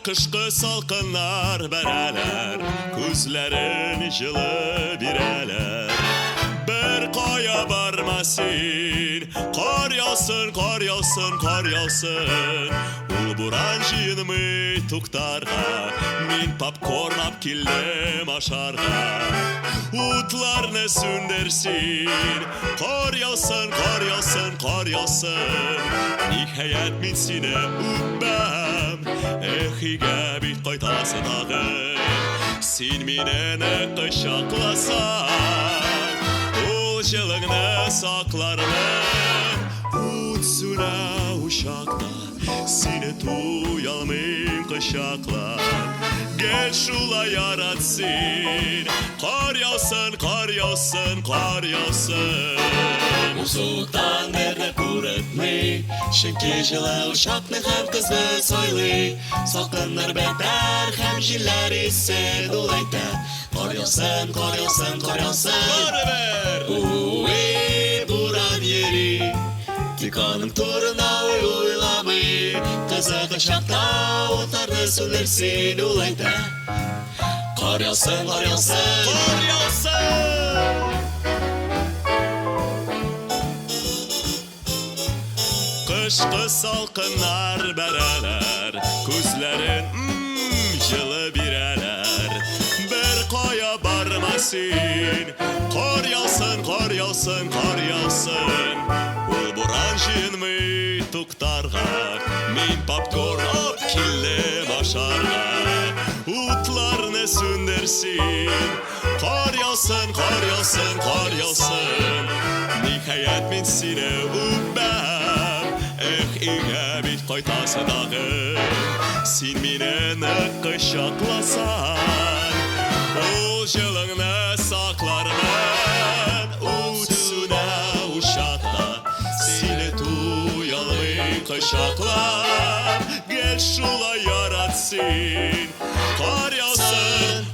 Kışkı salkınlar bereler, Күзләрен жылы бирәләр. Bir kaya barmasın, kar yağsın, kar yağsın, kar yağsın. Ул буран җыенмый туктарга, мин попкорн ап килдем ашарга. Утларны сүндерсин, кар yağsın, kar yağsın, kar yağsın. Ниһаять мин сине үпәм, өйгә бит кайтасың тагын. Син мине кочакласаң, жылыңны саклармын. Ут сүнә учакта, сине туя алмыйм кочаклап. Гел шулай яратсын, кар яусын, кар яусын, кар яусын. Узуктан берне күренмей, чөнки җылы учакны һәм кызны сайлый. Салкыннар бетәр һәм җилләр исен ул әйтә. Кар яусын, кар яусын, кар яусын. Уй, буран йөри, тик аның турына уйламый. Кызык чакта утларны сүндерсин ул әйтә. Кар яусын, кар яусын, Kar yağsın. Kışkı salkınlar bereler, Күзләрен жылы бирәләр. Bir kaya barmasın, kar yağsın, kar yağsın, kar yağsın. Ул буран җыенмый туктарга, мин попкорн ап килдем ашарга. Утларны сүндерсин, kar yağsın, kar yağsın, kar yağsın. Ниһаять мин сине үпәм, өйгә бит кайтасың тагын. Син мине кочакласаң, ул җылыңны саклармын. Ут сүнә учакта, сине туя алмыйм кочаклап. Гел шулай яратсын, кар яусын,